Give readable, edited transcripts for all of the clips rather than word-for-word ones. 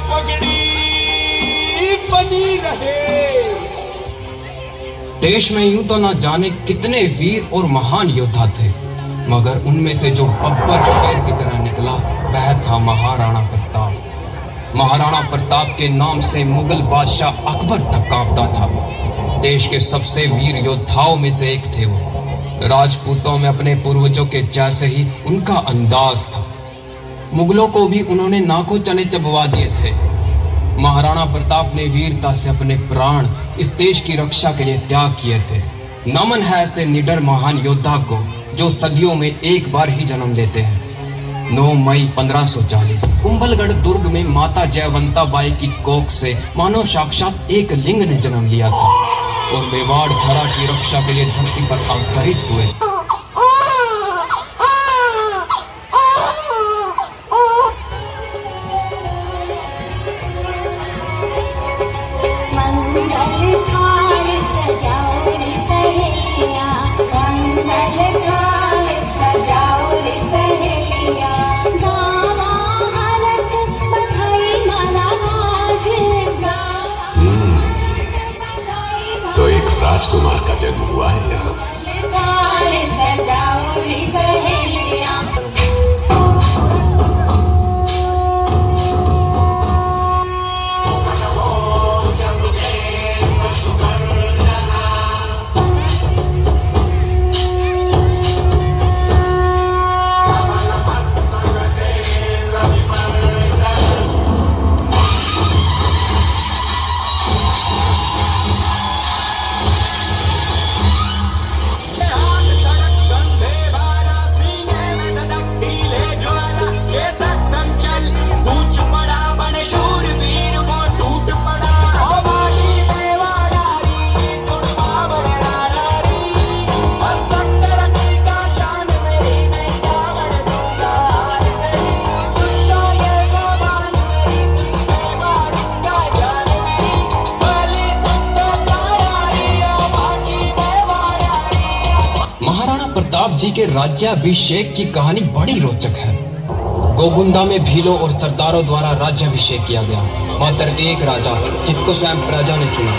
पगड़ी बनी रहे। देश में यूं तो ना जाने कितने वीर और महान योद्धा थे, मगर उनमें से जो बब्बर शेर की तरह निकला वह था महाराणा प्रताप। महाराणा प्रताप के नाम से मुगल बादशाह अकबर तक कांपता था। देश के सबसे वीर योद्धाओं में से एक थे वो। राजपूतों में अपने पूर्वजों के जैसे ही उनका अंदाज था। मुगलों को भी उन्होंने नाकों चने चबवा दिए थे। महाराणा प्रताप ने वीरता से अपने प्राण इस देश की रक्षा के लिए त्याग किए थे। नमन है ऐसे निडर महान योद्धा को जो सदियों में एक बार ही जन्म लेते हैं। 9 मई 1540 कुंभलगढ़ दुर्ग में माता जयवंता बाई की कोख से मानो साक्षात एक लिंग ने जन्म लिया था और मेवाड़ धरा की रक्षा के लिए धरती पर अवतरित हुए। तो एक राजकुमार का जन्म हुआ है यहाँ। महाराणा प्रताप जी के राज्याभिषेक की कहानी बड़ी रोचक है। गोगुंदा में भीलों और सरदारों द्वारा राज्याभिषेक किया गया। मात्र एक राजा जिसको स्वयं प्रजा ने चुना।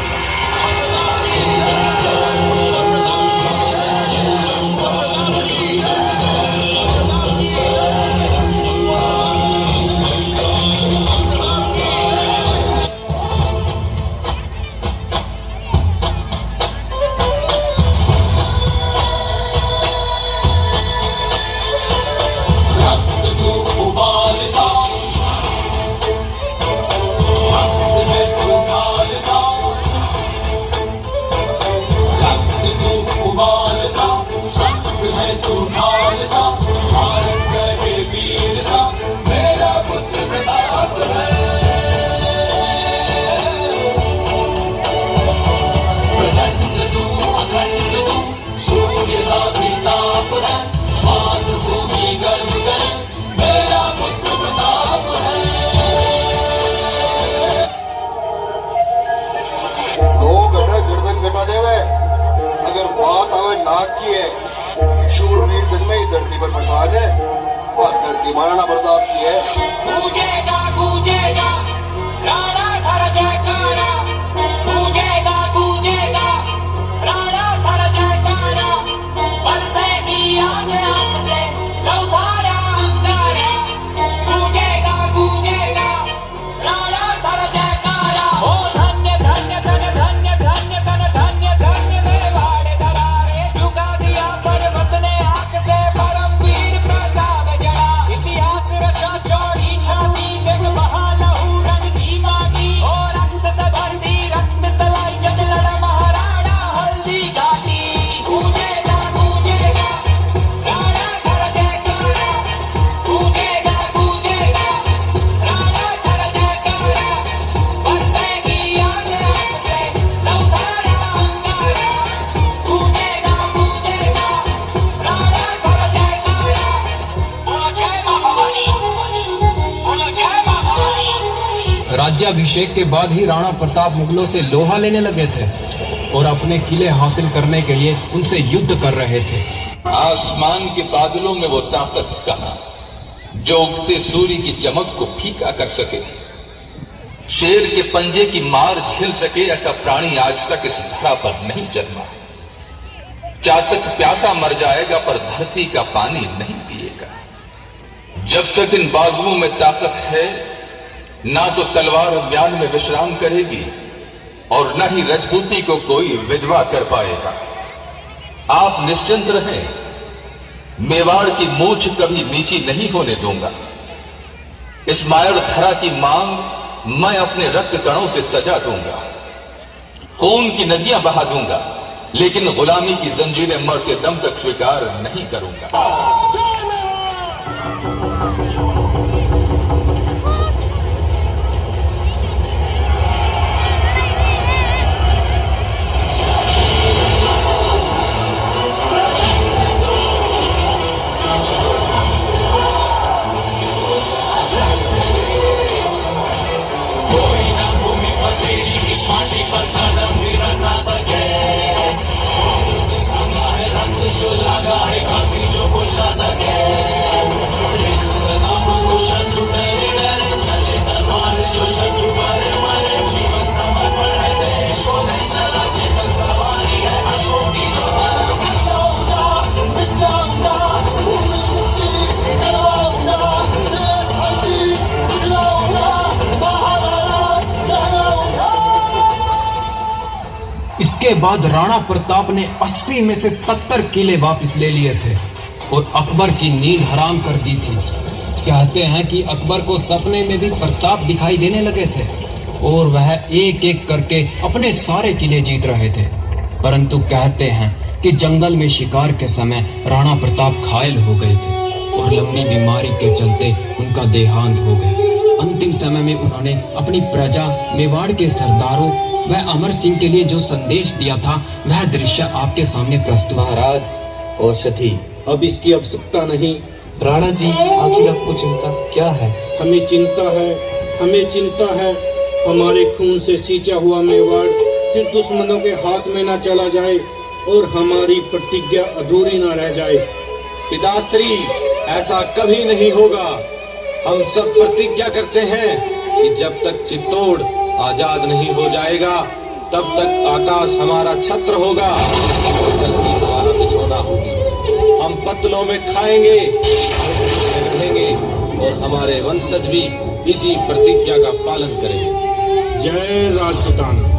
शूरवीर जग में ही धरती पर प्रसाद है, वह धरती महाराणा प्रताप की है। गूंजेगा गूंजेगा राणा धर जयकारा, गूंजेगा गूंजेगा राणा धर जयकारा, बरसेगी आग आग से लौधारा अंगारा, गूंजेगा गूंजेगा राणा धर जयकारा। ओ धन्य धन्य धन धन्य धन्य धन धन्य धन्य मेवाड़ दरारे, झुका दिया पर्वत ने आग से परमवीर प्रताप जड़ा। इतिहास रचा चौड़ी छाती देख बहा लहू रंग दी माटी, और रक्त से भर दी रक्त तलाई जन लड़ा महाराणा हल्दी घाटी। गूंजेगा गूंजेगा राणा धर जयकारा, गूंजेगा गूंजेगा राणा धर जयकारा, बरसेगी आग आग से लौधारा अंगारा, गूंजेगा गूंजेगा राणा धर जयकारा। बोलो जय मां भवानी, बोलो जय मां भवानी। राज्याभिषेक के बाद ही राणा प्रताप मुगलों से लोहा लेने लगे थे और अपने किले हासिल करने के लिए उनसे युद्ध कर रहे थे। आसमान के बादलों में वो ताकत कहां जो उगते सूर्य की चमक को फीका कर सके। शेर के पंजे की मार झेल सके ऐसा प्राणी आज तक इस धरा पर नहीं जन्मा। चातक प्यासा मर जाएगा पर धरती का पानी नहीं पिएगा। जब तक इन बाजुओं में ताकत है, ना तो तलवार म्यान में विश्राम करेगी और न ही रजपूती को कोई विधवा कर पाएगा। आप निश्चिंत रहें, मेवाड़ की मूंछ कभी नीची नहीं होने दूंगा। इस मायर धरा की मांग मैं अपने रक्त कणों से सजा दूंगा, खून की नदियां बहा दूंगा, लेकिन गुलामी की जंजीरें मरते दम तक स्वीकार नहीं करूंगा। इसके बाद राणा प्रताप ने 80 में से 70 किले वापस ले लिए थे और अकबर की नींद हराम कर दी थी। कहते हैं कि अकबर को सपने में भी प्रताप दिखाई देने लगे थे और वह एक एक करके अपने सारे किले जीत रहे थे। परंतु कहते हैं कि जंगल में शिकार के समय राणा प्रताप घायल हो गए थे और लंबी बीमारी के चलते उनका देहांत हो गया। अंतिम समय में उन्होंने अपनी प्रजा मेवाड़ के सरदारों वह अमर सिंह के लिए जो संदेश दिया था वह दृश्य आपके सामने प्रस्तुत। महाराज और सती, अब इसकी आवश्यकता नहीं। राणा जी, आखिर आपको चिंता क्या है? हमें चिंता है हमारे खून से सींचा हुआ मेवाड़ फिर दुश्मनों के हाथ में न चला जाए और हमारी प्रतिज्ञा अधूरी न रह जाए। पिताश्री, ऐसा कभी नहीं होगा। हम सब प्रतिज्ञा करते हैं कि जब तक चित्तौड़ आजाद नहीं हो जाएगा तब तक आकाश हमारा छत्र होगा और धरती हमारा बिछोना होगी। हम पत्तलों में खाएंगे, झोपड़ियों में रहेंगे और हमारे वंशज भी इसी प्रतिज्ञा का पालन करेंगे। जय राजपूताना।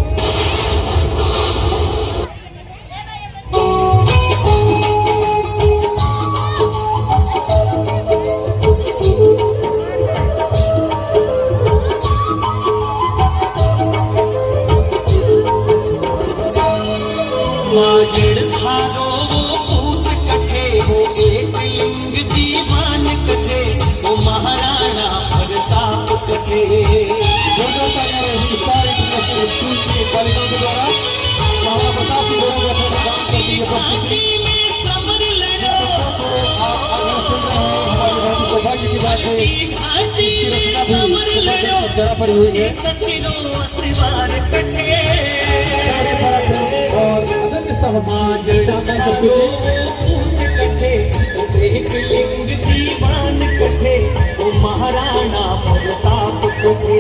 पर हुई है और अदम्य समाज महाराणा प्रताप कथे।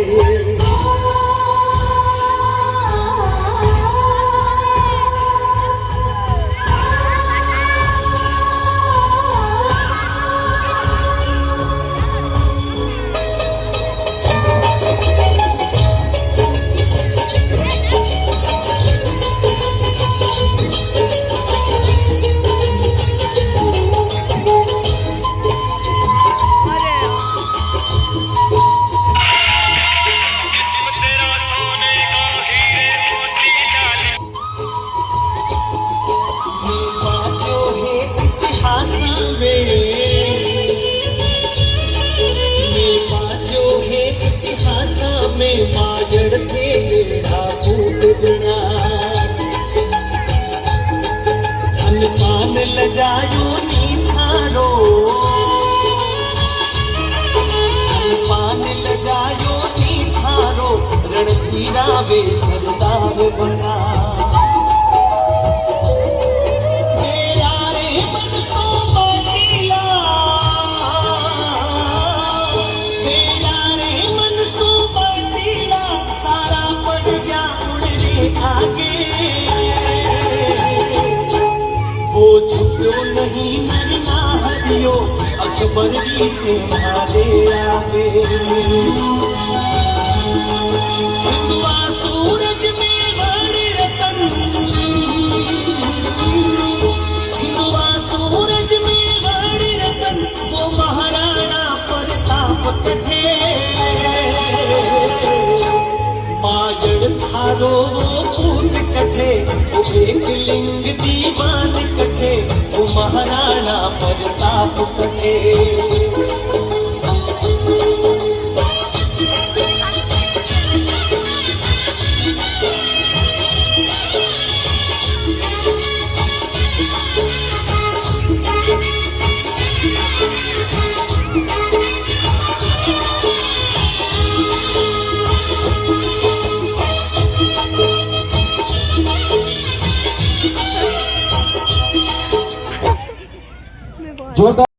क्यों नहीं मरना हरियो अकबर जी से मारे आगे हिंदुआ सूरज में बड़ी रतन हिंदुआ सूरज में बड़ी रतन वो महाराणा प्रताप थे माजड़ थारो वो पूत कथे वो एक लिंग दीवान कथे वो महाराणा प्रताप कथे जो